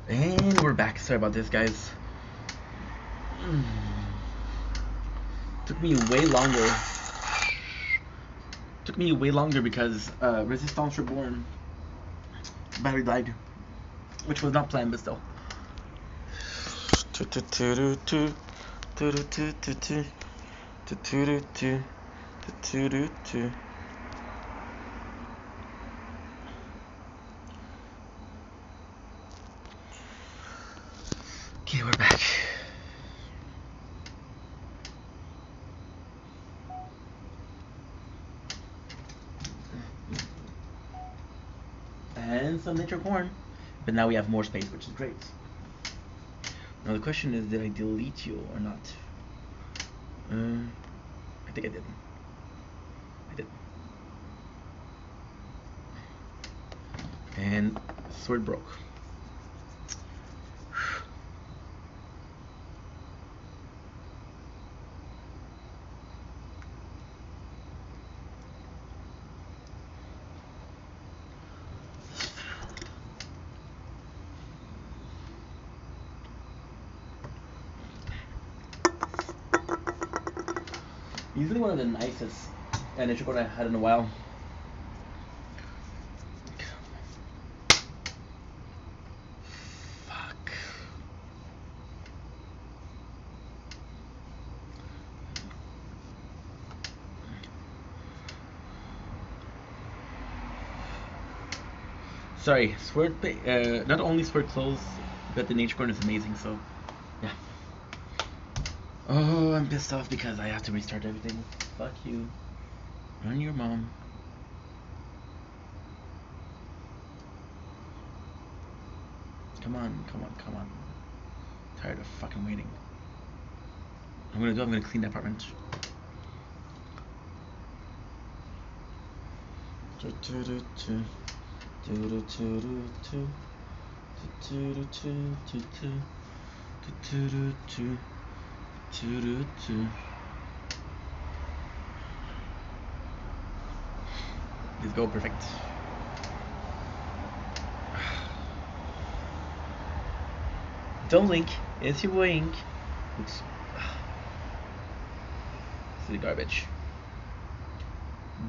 And we're back. Sorry about this, guys. Took me way longer. Took me way longer because Resistance Reborn battery died, which was not planned, but still. Okay, we're back. And some nature corn. But now we have more space, which is great. Now the question is, did I delete you or not? I think I did. I did. And sword broke. Easily one of the nicest nature corn I had in a while. Fuck. Sorry, sword. Not only sword clothes, but the nature corn is amazing. So, yeah. Oh, I'm pissed off because I have to restart everything. Fuck you. Run your mom. Come on, come on, come on. Tired of fucking waiting. I'm gonna clean the apartment. Let's go, perfect. Don't blink. It's your boy Ink. Oops. Silly garbage.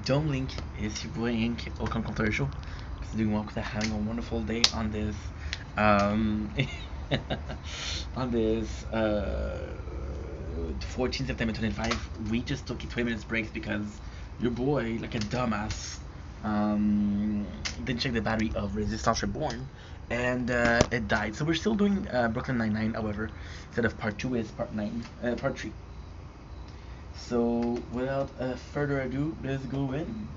Don't blink. It's your boy Ink. Welcome controversial. Doing well because I'm having a wonderful day on this um on this 14 September 25. We just took a 20 minutes breaks because your boy, like a dumbass, didn't check the battery of Resistance Reborn, and it died. So we're still doing Brooklyn Nine-Nine, however, instead of part 2 is part 3. So without further ado, let's go in.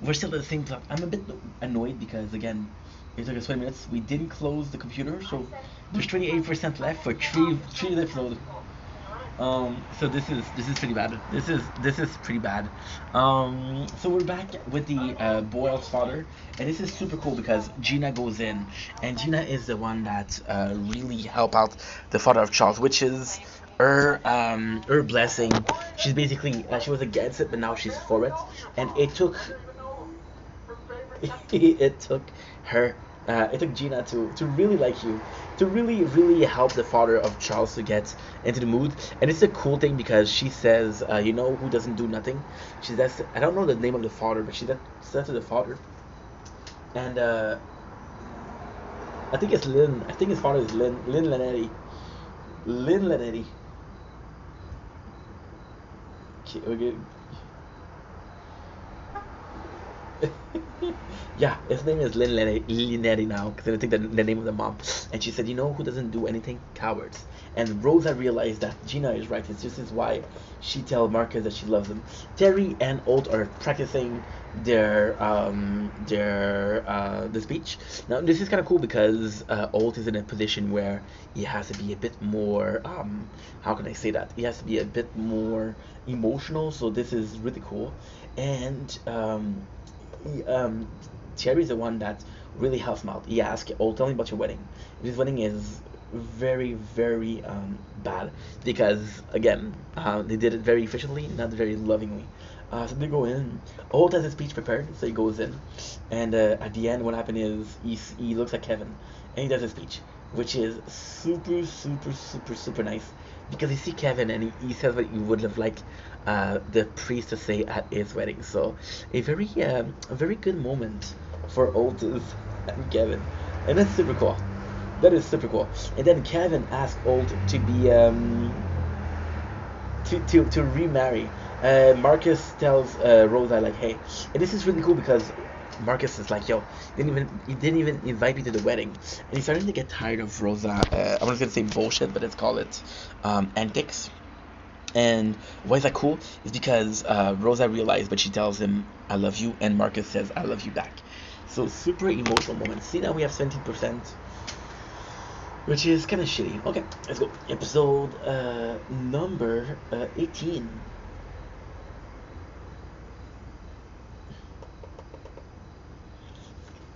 We're still at the same plot. I'm a bit annoyed because, again, it took us 20 minutes. We didn't close the computer, so there's 28% left for three left load. So this is pretty bad. This is pretty bad. So we're back with the boiled fodder, and this is super cool because Gina goes in, and Gina is the one that really help out the father of Charles, which is her blessing. She's basically she was against it, but now she's for it, and it took it took her it took Gina to really like you, to really help the father of Charles to get into the mood. And it's a cool thing because she says, you know who doesn't do nothing? She says, I don't know the name of the father, but she said to the father, and I think it's Lynn. I think his father is Lynn Lanetti. Lynn Lanetti. Okay. Yeah, his name is Linetti now because I think the name of the mom. And she said, you know who doesn't do anything? Cowards. And Rosa realized that Gina is right. It's just why she tell Marcus that she loves him. Terry and Old are practicing their the speech. Now this is kind of cool because Old is in a position where he has to be a bit more how can I say that? He has to be a bit more emotional. So this is really cool. And um, Thierry's the one that really helps him out. He asks, "Oh, tell me about your wedding." This wedding is very, very bad because again, they did it very efficiently, not very lovingly. So they go in. Holt has his speech prepared, so he goes in. And at the end, what happened is he looks at Kevin and he does his speech, which is super, super, super, super nice. Because you see Kevin and he says what you would have liked the priest to say at his wedding. So a very good moment for Otis and Kevin. And that's super cool. That is super cool. And then Kevin asked Old to be to remarry. Marcus tells Rosa like, hey, and this is really cool because Marcus is like, yo, he didn't even invite me to the wedding, and he's starting to get tired of Rosa. I was gonna say bullshit, but let's call it antics. And why is that cool? Is because Rosa realized, but she tells him, "I love you," and Marcus says, "I love you back." So super emotional moment. See, now we have 17%, which is kind of shitty. Okay, let's go. Episode number 18.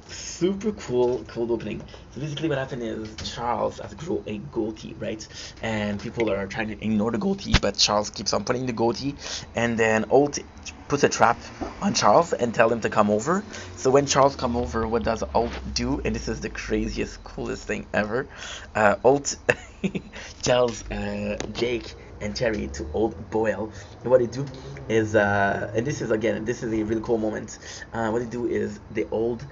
Super cool opening. So basically what happened is Charles has grown a goatee, right? And people are trying to ignore the goatee, but Charles keeps on putting the goatee, and then Holt puts a trap on Charles and tell him to come over. So when Charles come over, what does Holt do? And this is the craziest, coolest thing ever. Holt tells Jake and Terry to hold Boyle. And what they do is, and this is a really cool moment. What they do is they hold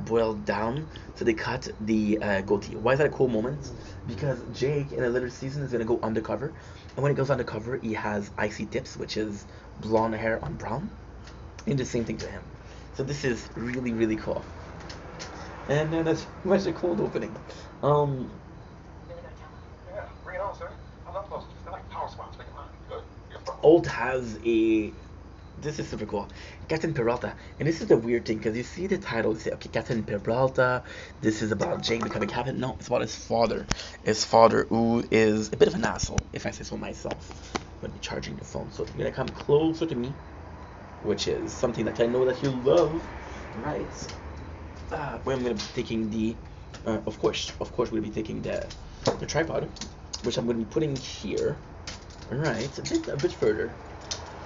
Boyle down, so they cut the goatee. Why is that a cool moment? Because Jake in a later season is gonna go undercover, and when he goes undercover, he has icy tips, which is blonde hair on brown, and the same thing to him. So this is really cool, and that's pretty much a cold opening. Um, Old has a. This is super cool. Captain Peralta. And this is the weird thing because you see the title, you say, okay, Captain Peralta, this is about Jake becoming captain. No, it's about his father. His father, who is a bit of an asshole, if I say so myself. I'm going to be charging the phone, so you're going to come closer to me, which is something that I know that you love. Right. Where I'm going to be taking the. Of course, we're going to be taking the tripod, which I'm going to be putting here. Alright, a bit further.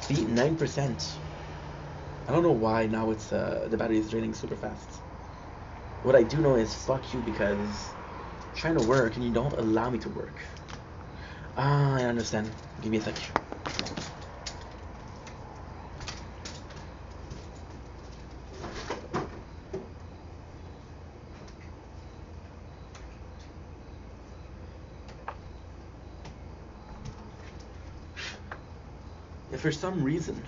See, 9%. I don't know why now it's the battery is draining super fast. What I do know is fuck you because I'm trying to work and you don't allow me to work. Ah, I understand. Give me a sec. If for some reason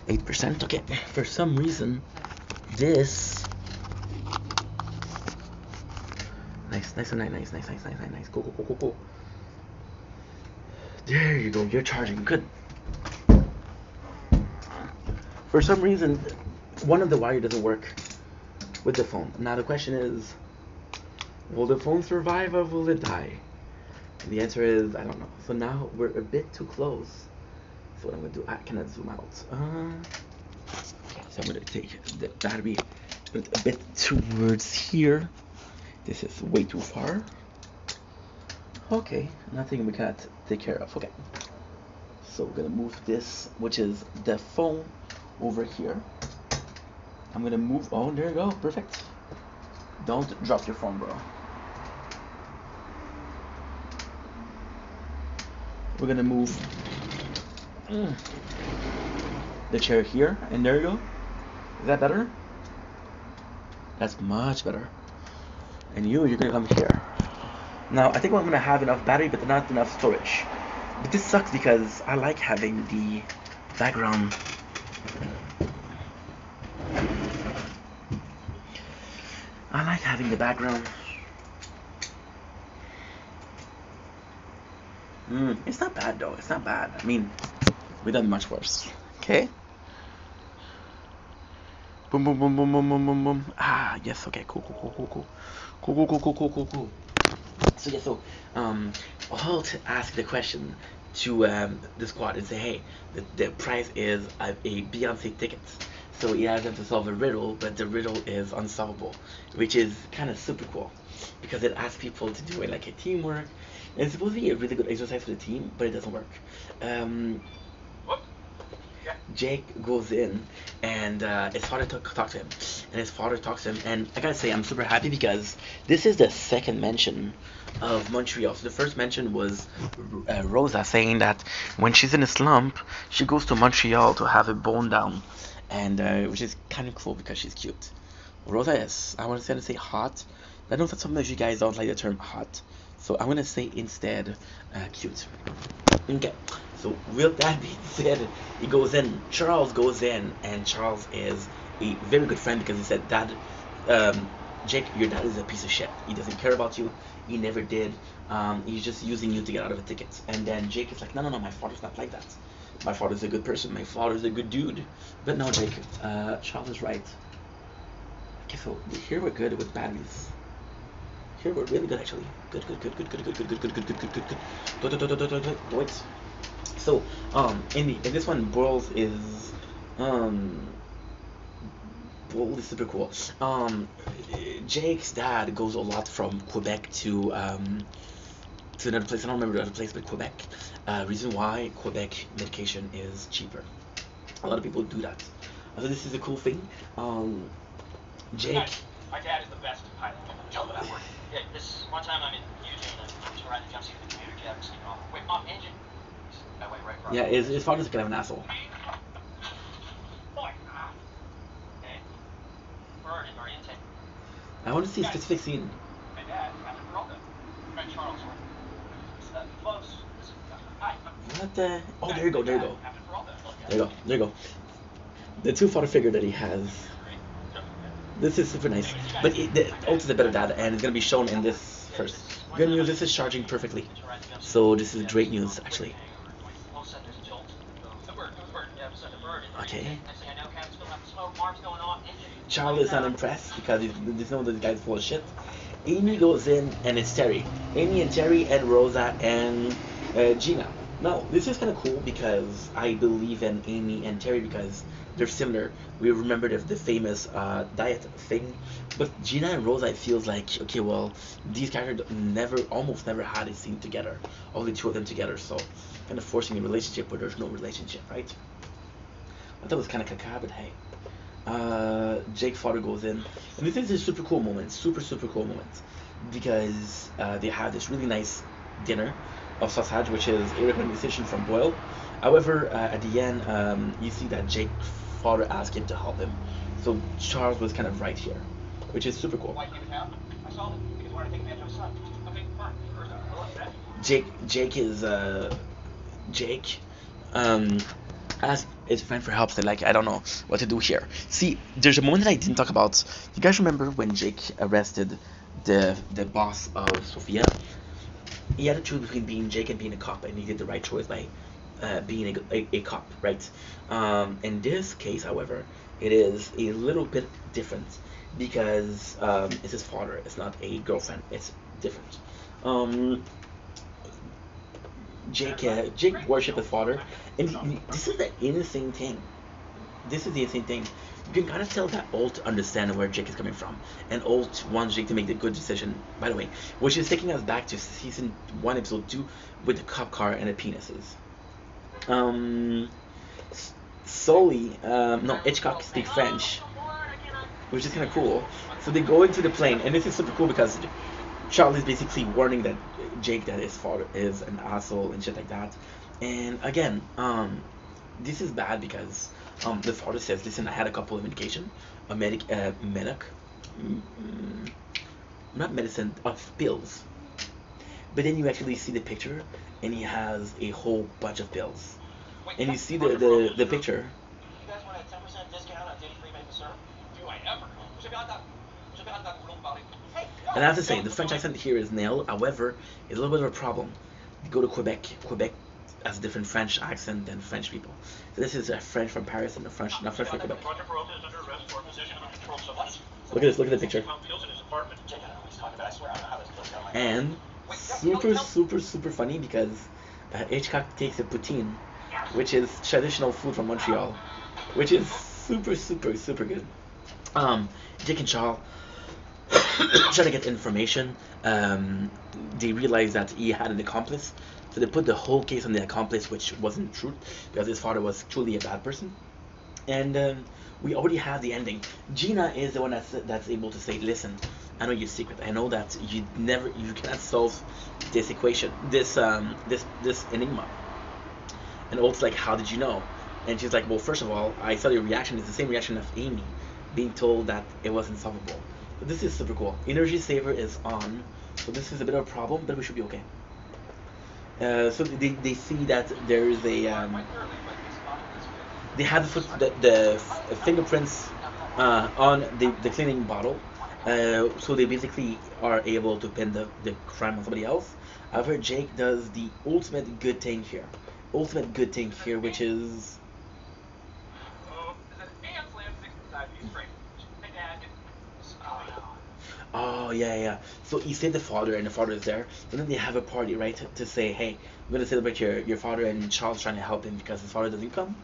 8%, okay. For some reason this nice. Cool. There you go, you're charging. Good. For some reason one of the wire doesn't work with the phone. Now the question is, will the phone survive or will it die? And the answer is, I don't know. So now we're a bit too close. So what I'm gonna do, I cannot zoom out. So I'm gonna take the battery a bit towards here. This is way too far. Okay, nothing we cannot take care of. Okay. So we're gonna move this, which is the phone, over here. I'm gonna move, oh, there you go, perfect. Don't drop your phone, bro. We're gonna move the chair here, and there you go. Is that better? That's much better. And you're gonna come here. Now I think I'm gonna have enough battery, but not enough storage. But this sucks because I like having the background. I like having the background. It's not bad though. It's not bad. I mean, we've done much worse. Okay. Boom. Ah, yes. Okay. Cool. So yeah. So Holt asked the question to the squad and say, hey, the price is a Beyonce ticket. So he has them to solve a riddle, but the riddle is unsolvable, which is kind of super cool because it asks people to do it like a teamwork. And it's supposed to be a really good exercise for the team, but it doesn't work. Um, Jake goes in and his father talks to him, and his father talks to him, and I gotta say I'm super happy because this is the second mention of Montreal. So the first mention was Rosa saying that when she's in a slump, she goes to Montreal to have a bone down, and which is kind of cool because she's cute. Rosa is, I want to say hot. I know that sometimes you guys don't like the term hot, so I'm gonna say instead cute. Okay, so with that being said, he goes in. Charles goes in, and Charles is a very good friend because he said, "Dad, um, Jake, your dad is a piece of shit. He doesn't care about you. He never did. He's just using you to get out of a ticket." And then Jake is like, "No, no, no. My father's not like that. My father's a good person. My father's a good dude." But no, Jake, Charles is right. Okay, so here we're good with batteries. Here we're really good actually. Good, good, good, good, good, good, good, good, good, good, good, good, good, good. Wait. So, in this one, um, Bowl is super cool. Jake's dad goes a lot from Quebec to another place. I don't remember the other place, but Quebec. Reason why Quebec medication is cheaper. A lot of people do that. So this is a cool thing. Jake. My dad is the best pilot. Jump that word. Yeah, this one time I'm in Eugene and I'm just riding the jump seat with the computer jet and sleeping off. Wait, mom, engine. That way, right? Yeah, his father's kind of an asshole. I want to see a specific scene. My dad, Captain Peralta. Friend Charles. Close. What the? Oh, there you go, there you go. There you go, there you go. The two father figure that he has. This is super nice. But the Oates is a better dad, and it's going to be shown in this first. Good news, this is charging perfectly. So this is great news, actually. Okay. Charles is not impressed because he knows this guy's full of shit. Amy goes in, and it's Terry. Amy and Terry and Rosa and Gina. Now, this is kind of cool because I believe in Amy and Terry because they're similar. We remember the famous diet thing. But Gina and Rosa, it feels like, okay, well, these characters almost never had a scene together. Only two of them together, so kind of forcing a relationship where there's no relationship, right? I thought it was kind of caca, but hey. Jake's father goes in, and this is a super cool moment, super cool moment, because they have this really nice dinner of sausage, which is a recommendation from Boyle. However, at the end, you see that Jake's father asked him to help him, so Charles was kind of right here, which is super cool. Jake is Jake. Ask his friend for help. They're like, I don't know what to do here. See, there's a moment that I didn't talk about. You guys remember when Jake arrested the boss of Sophia? He had to choose between being Jake and being a cop, and he did the right choice by being a cop, right? In this case, however, it is a little bit different because it's his father. It's not a girlfriend. It's different. Jake worshipped his father, and this is the insane thing. This is the insane thing. You can kind of tell that Alt understands where Jake is coming from, and Alt wants Jake to make the good decision. By the way, which is taking us back to season 1, episode 2, with the cop car and the penises. Sully, no, Hitchcock speaks French, which is kind of cool. So they go into the plane, and this is super cool because Charlie's basically warning that Jake, that his father is an asshole and shit like that. And again, this is bad because the father says, "Listen, I had a couple of medication, not medicine, of pills." But then you actually see the picture, and he has a whole bunch of pills, and you see the picture. You guys want a 10% discount on duty-free maple syrup? Do I ever? And I have to say, the French accent here is nil. However, it's a little bit of a problem. You go to Quebec. Quebec has a different French accent than French people. So this is a French from Paris and a French, not French from Quebec. Look at this. Look at the picture. And super funny because Hitchcock takes a poutine, which is traditional food from Montreal, which is super, super, super good. Um, Jake and Shaw trying to get information. Um, they realized that he had an accomplice, so they put the whole case on the accomplice, which wasn't true because his father was truly a bad person. And we already have the ending. Gina is the one that's able to say, "Listen, I know your secret. I know that you cannot solve this equation, this enigma." And Ult's like, "How did you know?" And she's like, "Well, first of all, I saw your reaction. It's the same reaction of Amy being told that it wasn't solvable." So this is super cool. Energy saver is on, so this is a bit of a problem, but we should be okay. So they see that there is a they have the fingerprints on the cleaning bottle. So they basically are able to pin the crime on somebody else. However, Jake does the ultimate good thing here. Ultimate good thing here, which is oh yeah, yeah. So he saved the father, and the father is there. And then they have a party, right, to say, hey, we're gonna celebrate your father, and Charles trying to help him because his father doesn't come.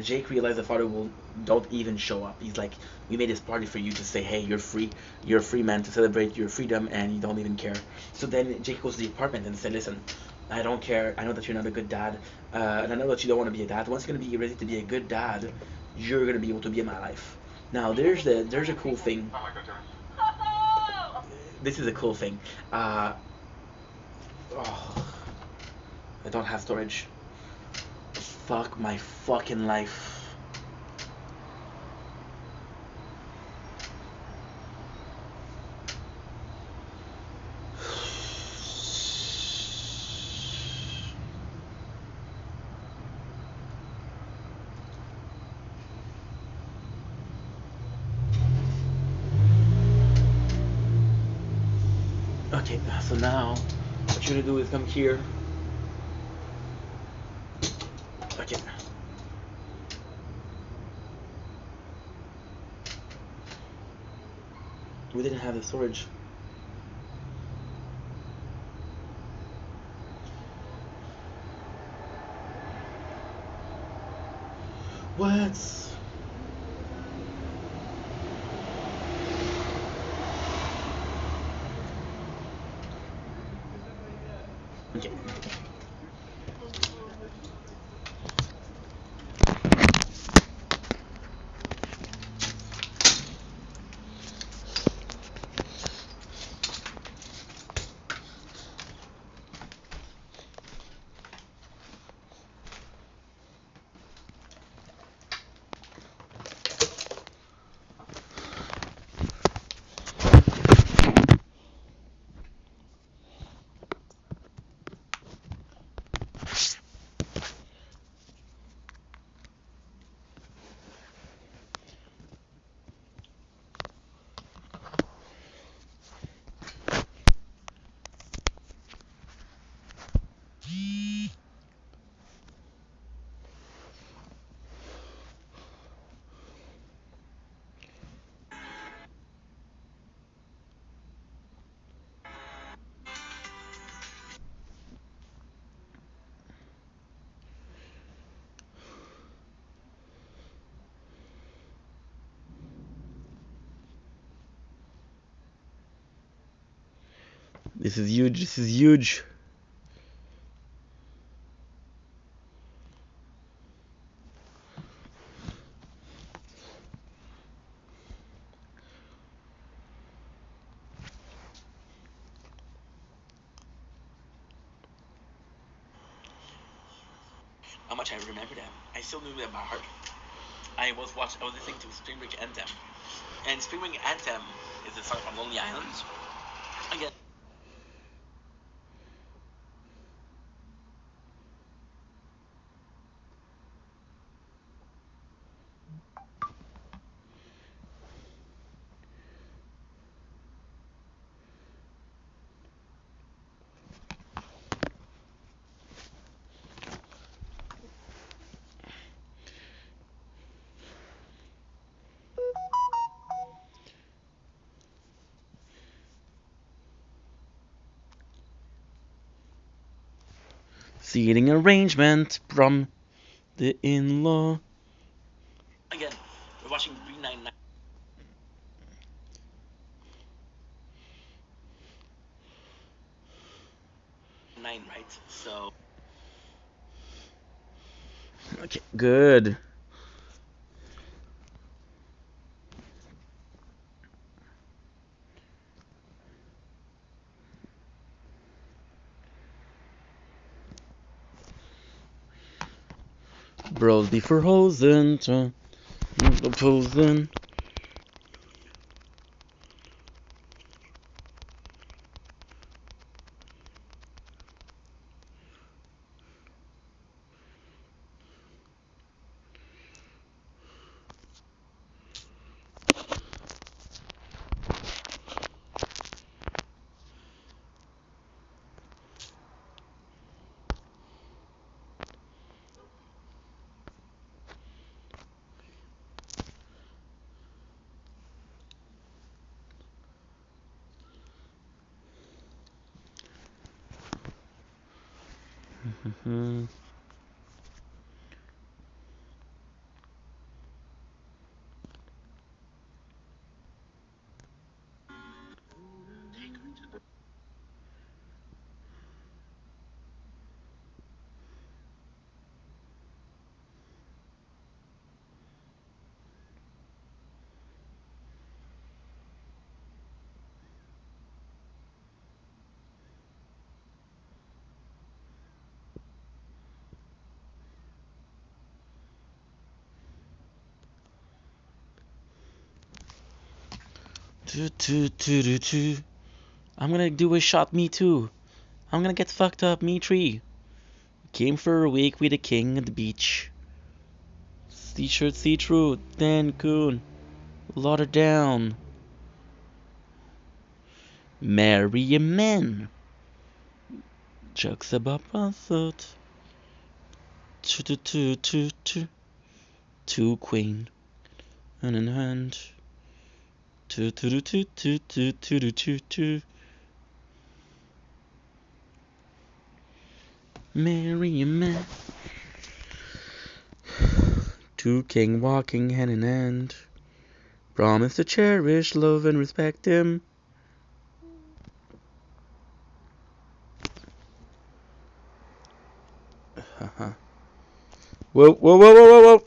Jake realized the father will don't even show up. He's like, we made this party for you to say, hey, you're a free man to celebrate your freedom, and you don't even care. So then Jake goes to the apartment and said, listen, I don't care. I know that you're not a good dad, and I know that you don't want to be a dad. Once you're gonna be ready to be a good dad, you're gonna be able to be in my life. Now there's a cool thing. This is a cool thing. Uh, oh, I don't have storage. Fuck my fucking life. Okay, so now what you're gonna do is come here. Okay. We didn't have the storage. What? Okay. This is huge. This is huge. How much I remember them. I still knew them by heart. I was listening to Spring Break Anthem. And Spring Break Anthem is a song from Lonely Islands. Again. Seating arrangement from the in-law. Again, We're watching 399. Right? So. Okay, good. Bros die verhozen, opposen. I'm gonna do a shot, me too. I'm gonna get fucked up, me three. Came for a week with the king at the beach. T-shirt see-through, Dan Coon. Lauderdale. Marry a man. Jokes about password. Two queen. Hand in hand. Two. Marry a man. Two king walking hand in hand. Promise to cherish, love, and respect him. Whoa.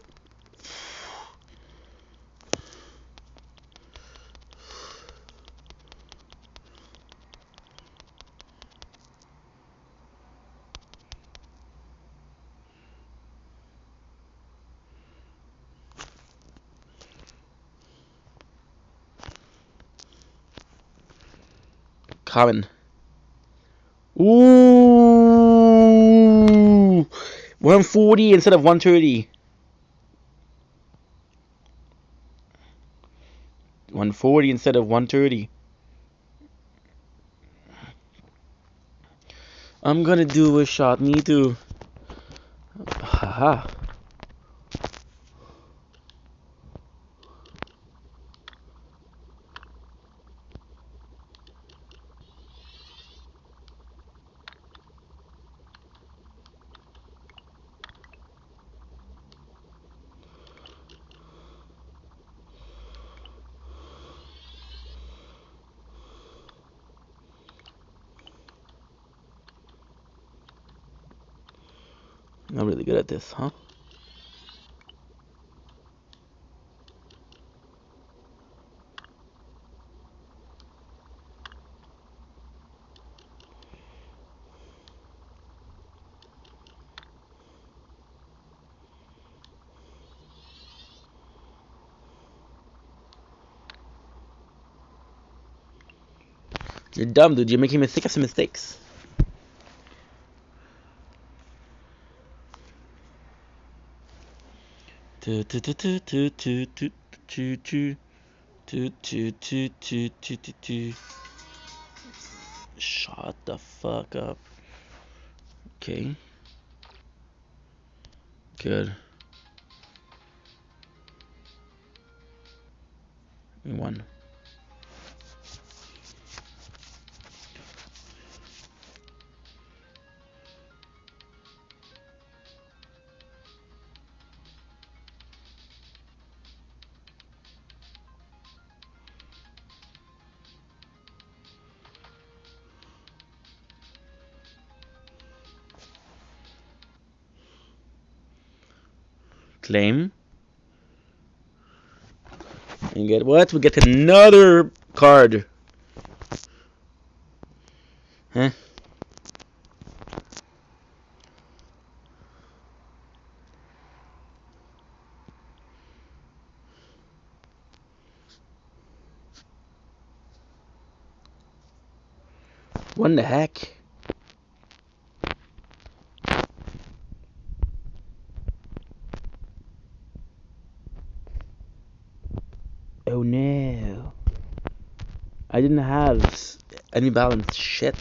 Coming. Ooh. 140 instead of 130. 140 instead of 130. I'm gonna do a shot, me too. Haha. I'm really good at this, huh? You're dumb, dude. You're making mistakes after mistakes. Shut the fuck up. Okay. Good. We won. Claim. And get what? We get another card. Huh? What the heck? Oh no. I didn't have any balance. Shit.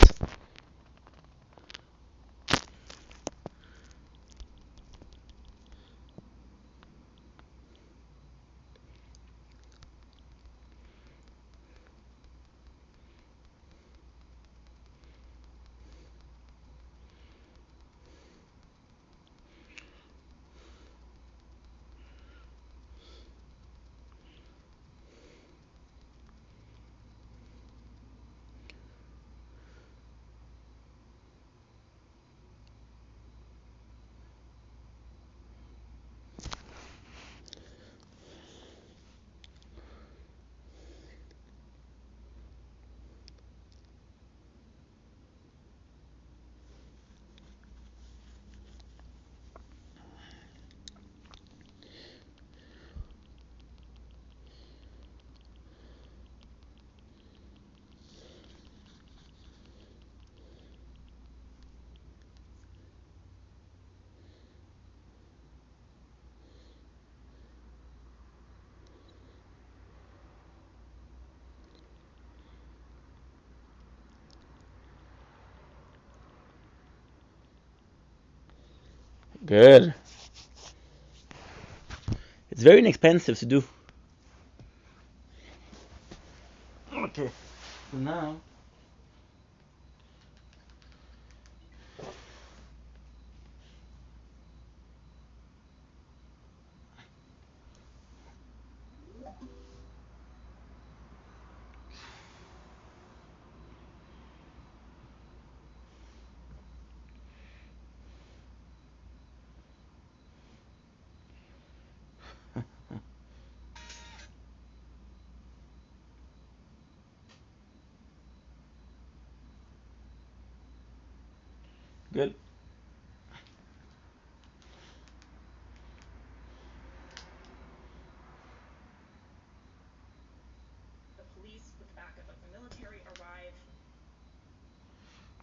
Good. It's very inexpensive to do. Okay. So now. Good.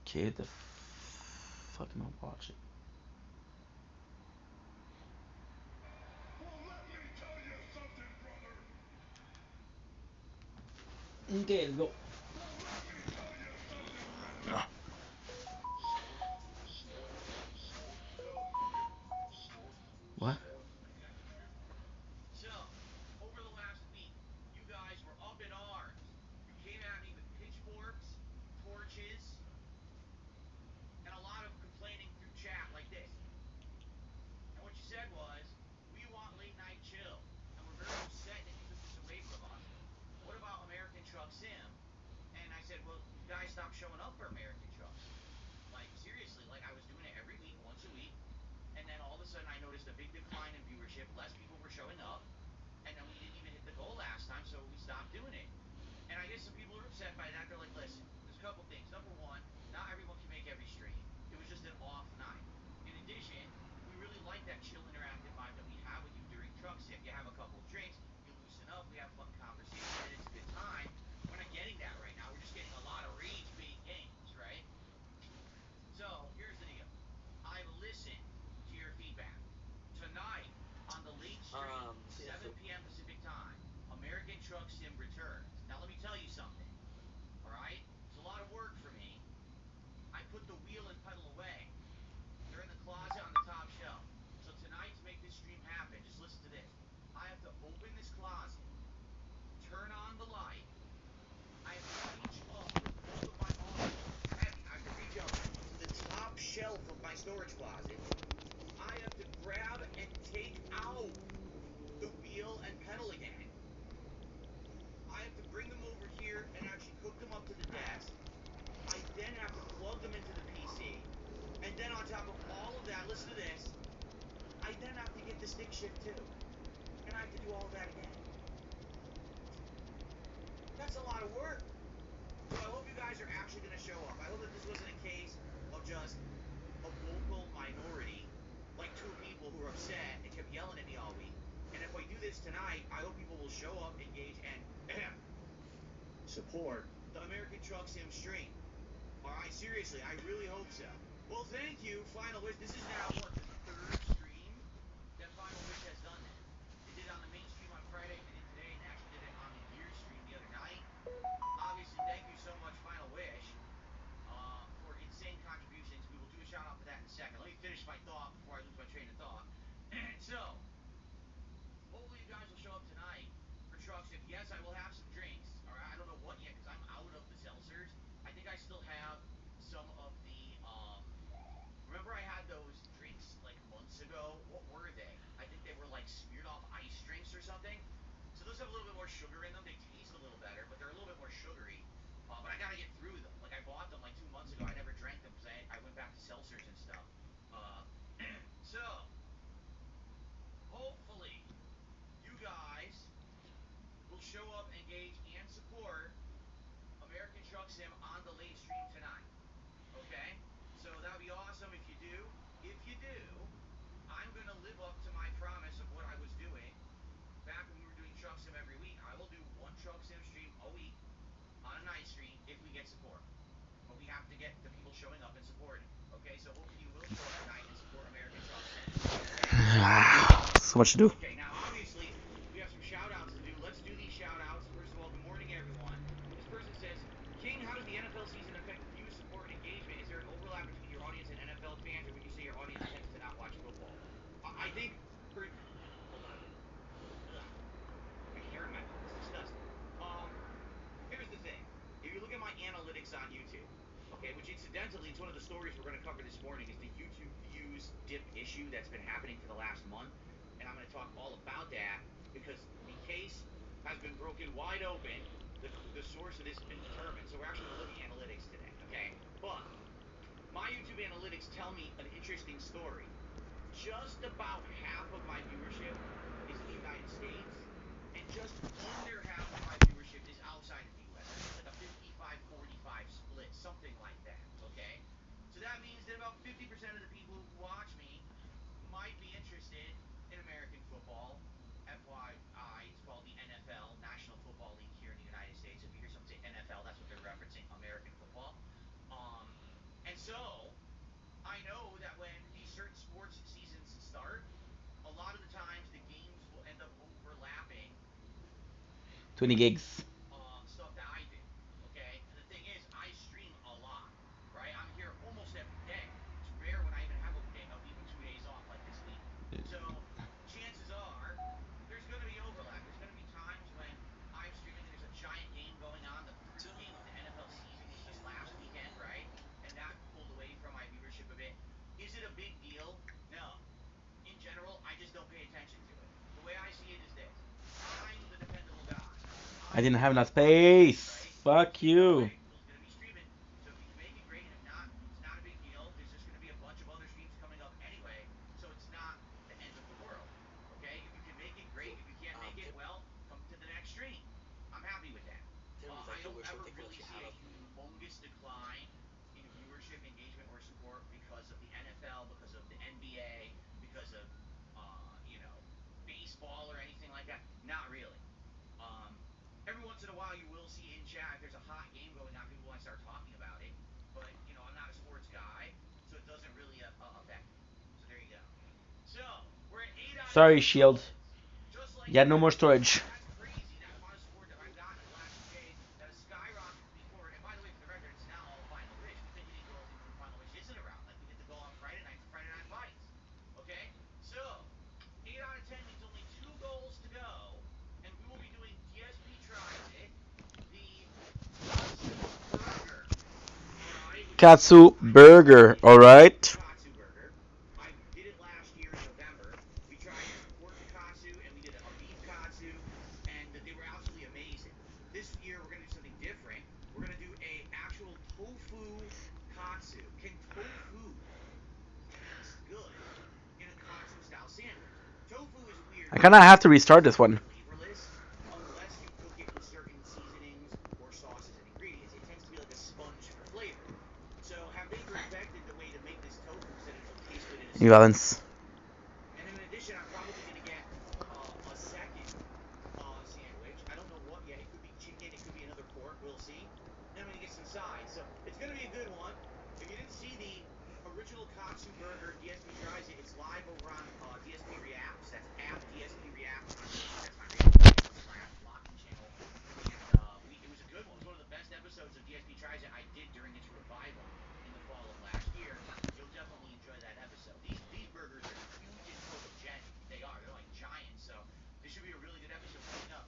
Okay, the fuck am I watching? Okay, let's go. What? So, over the last week, you guys were up in arms. You came at me with pitchforks, torches, and a lot of complaining through chat like this. And what you said was, we want late night chill, and we're very upset that you took this away from us. What about American Truck Sim? And I said, well, you guys stopped showing up for American Truck Sim. Like, seriously, like I was doing it every week, once a week. And then all of a sudden I noticed a big decline in viewership. Less people were showing up. And then we didn't even hit the goal last time, so we stopped doing it. And I guess some people are upset by that. They're like, listen, there's a couple things. Number one, not everyone can make every stream. It was just an off night. In addition, we really like that chill interactive vibe that we have with you during Truck Sim. You have a couple drinks, you loosen up, we have fun conversation, and it's a good time. We're not getting that right now. We're just getting a lot of rage bait games, right? So here's the deal. I've listened to your feedback. Tonight, on the late stream, 7 p.m. Pacific time, American Truck Sim returns. Now, let me tell you something. All right? It's a lot of work for me. I put the wheel and pedal away. They're in the closet on the top shelf. So tonight, to make this stream happen, just listen to this. I have lot of work. So I hope you guys are actually going to show up. I hope that this wasn't a case of just a vocal minority, like two people who are upset and kept yelling at me all week. And if I do this tonight, I hope people will show up, engage, and support the American Truck Sim stream. All right, seriously, I really hope so. Well, thank you, Final Wish. This is now what, the third stream that Final Wish has done this. They did it on the main stream on Friday, they did it today, and they actually did it on the gear stream the other night. Obviously, thank you so much, Final Wish, for insane contributions. We will do a shout out for that in a second. Let me finish my thought before I lose my train of thought. So, hopefully, you guys will show up tonight for Truck Sim. Yes, I will have some drinks. All right, I don't know what yet because I'm out of the seltzers. I think I still have some of the. Remember, I had those drinks like months ago. What were they? I think they were like smeared off ice drinks or something. So those have a little bit more sugar in them. They taste a little better, but they're a little bit more sugary. But I gotta get through them. Like I bought them like 2 months ago. I never drank them because I went back to seltzers and stuff. Uh, so hopefully you guys will show up, engage, and support American Truck Sim on the late stream tonight. Okay? So that would be awesome if you do. If you do, I'm going to live up to my promise of what I was doing back when we were doing Truck Sim every week. I will do one Truck Sim stream a week on a night stream if we get support. But we have to get the people showing up and supporting. Okay? So hopefully you will show up tonight and support American Truck Sim. Okay? So much to do. Okay, now obviously we have some shout outs to do. Let's do these shout outs. First of all, good morning, everyone. This person says, King, how does the NFL season affect view, support, and engagement? Is there an overlap between your audience and NFL fans, or would you say your audience tends to not watch football? I think, hold on. Ugh, my hair in my mouth. It's disgusting. Here's the thing. If you look at my analytics on YouTube, okay, which incidentally, it's one of the stories we're going to cover this morning, is the YouTube views dip issue that's been happening for the last month. And I'm going to talk all about that because the case has been broken wide open. The source of this has been determined. So we're actually going to look at analytics today, okay? But my YouTube analytics tell me an interesting story. Just about half of my viewership is in the United States, and just under half of my viewership is outside of the US. I think it's like a 55-45 split, something like that, okay? So that means that about 50% of the people who watch me might be interested in American football. FYI, it's called the NFL, National Football League here in the United States. If you hear someone say NFL, that's what they're referencing, American football. And so I know that when these certain sports seasons start, a lot of the times the games will end up overlapping 20 with gigs. stuff that I do. Okay, and the thing is, I stream a lot, right? I'm here almost every day. It's rare when I even have a week with 2 days off like this week. So chances are there's going to be overlap. There's going to be times when I'm streaming and there's a giant game going on. The first game of the NFL season was just last weekend, right? And that pulled away from my viewership a bit. Is it a big deal? No. In general, I just don't pay attention to it. The way I see it is this. I'm the dependable guy. I I'm didn't the have guy enough who watches games, space. right? If Fuck we do you. great, Will's gonna be streaming. So if we can make it great, and if not, it's not a big deal. There's just gonna be a bunch of other streams coming up anyway, so it's not the end of the world. Okay? If you can make it great, if you can't make it, well, come to the next stream. I'm happy with that. I don't ever really see a humongous decline in viewership, engagement, or support because of the NFL, because of the NBA, because of baseball or anything like that. Not really. Um, every once in a while, you will see in chat if there's a hot game going on, people want to start talking about it. But I'm not a sports guy, so it doesn't really affect me. So there you go. So we're at 8 out of 10 Sorry, Shield. goals, just like You had no more that. storage. That's crazy. That amount of support that I've gotten in the last 2 days that has skyrocketed me forward. And by the way, for the record, it's now all Final Wish. We've been hitting goals even when Final Wish isn't around. Like we hit the goal on Friday night for Friday Night Fights. Okay, so 8 out of 10 means only 2 goals to go, and we will be doing DSP tries it, the Katsu Burger. All right, which is Katsu I made this up. burger, It is not the alright? Katsu Burger. I did it last year in November. We tried some pork katsu and we did a beef katsu, and they were absolutely amazing. This year we're gonna do something different. We're gonna do a actual tofu katsu. Can tofu taste good in a katsu style sandwich? Tofu is weird I because kinda it have to restart is this one. flavorless unless you cook it with certain seasonings or perfected the way to make this tofu so that it'll taste good in a New sandwich. Balance. And then in addition, I'm probably going to get a second sandwich. I don't know what yet. It could be chicken. It could be another pork. We'll see. Then I'm going to get some sides. So it's going to be a good one. If you didn't see the original Katsu Burger, DSP tries it. It's live over on DSP Reacts. That's at DSP Reacts on YouTube. That's my reaction channel. It's my vlogging channel. And it was a good one. It was one of the best episodes of DSP Tries It I did during its revival in the fall of last year. You'll definitely enjoy that episode. These burgers are huge and photogenic. They are. They're like giants. So this should be a really good episode coming up.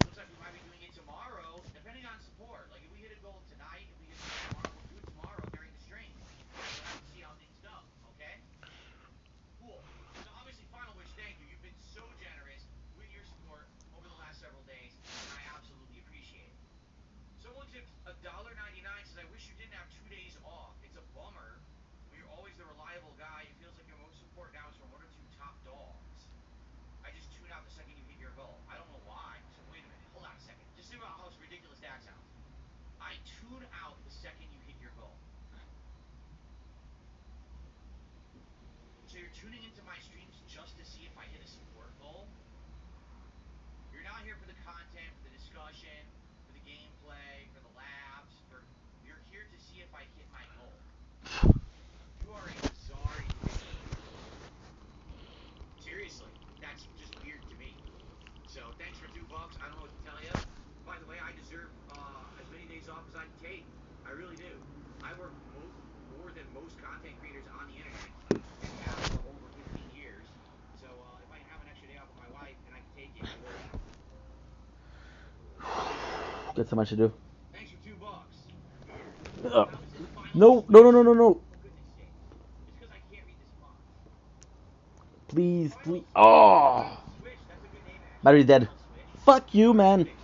Looks like we might be doing it tomorrow, depending on support. Like if we hit a goal tonight, if we hit a goal tomorrow, we'll do it tomorrow during the stream. We'll have to see how things go. Okay? Cool. So obviously, final wish, thank you. You've been so generous with your support over the last several days, and I absolutely appreciate it. Someone tipped $1.99, says, I wish you didn't have 2 days off. It's a bummer. When you're always the reliable guy, it feels like your most support now is from one or two top dogs. I just tune out the second you hit your goal. I don't know why. So wait a minute. Hold on a second. Just think about how ridiculous that sounds. I tune out the second you hit your goal. So you're tuning into my streams just to see if I hit a support goal? You're not here for the content, for the discussion, for the gameplay, for the laughs, you're here to see if I hit my goal. You are a bizarre individual. Seriously, that's just weird to me. So thanks for $2. I don't know what to tell you. By the way, I deserve as many days off as I can take. I really do. I work more than most content creators on the internet and have for over 15 years. So if I can have an extra day off with my wife and I can take it, I will. Got so much to do. Thanks for $2. Weird. Uh, How is this final no, no, switch? no, no, no, no. For goodness sakes. It's because I can't read this font. Please, Final please. Oh, Switch. That's a good name, actually. battery's dead. Final switch. Fuck you, man. Fix.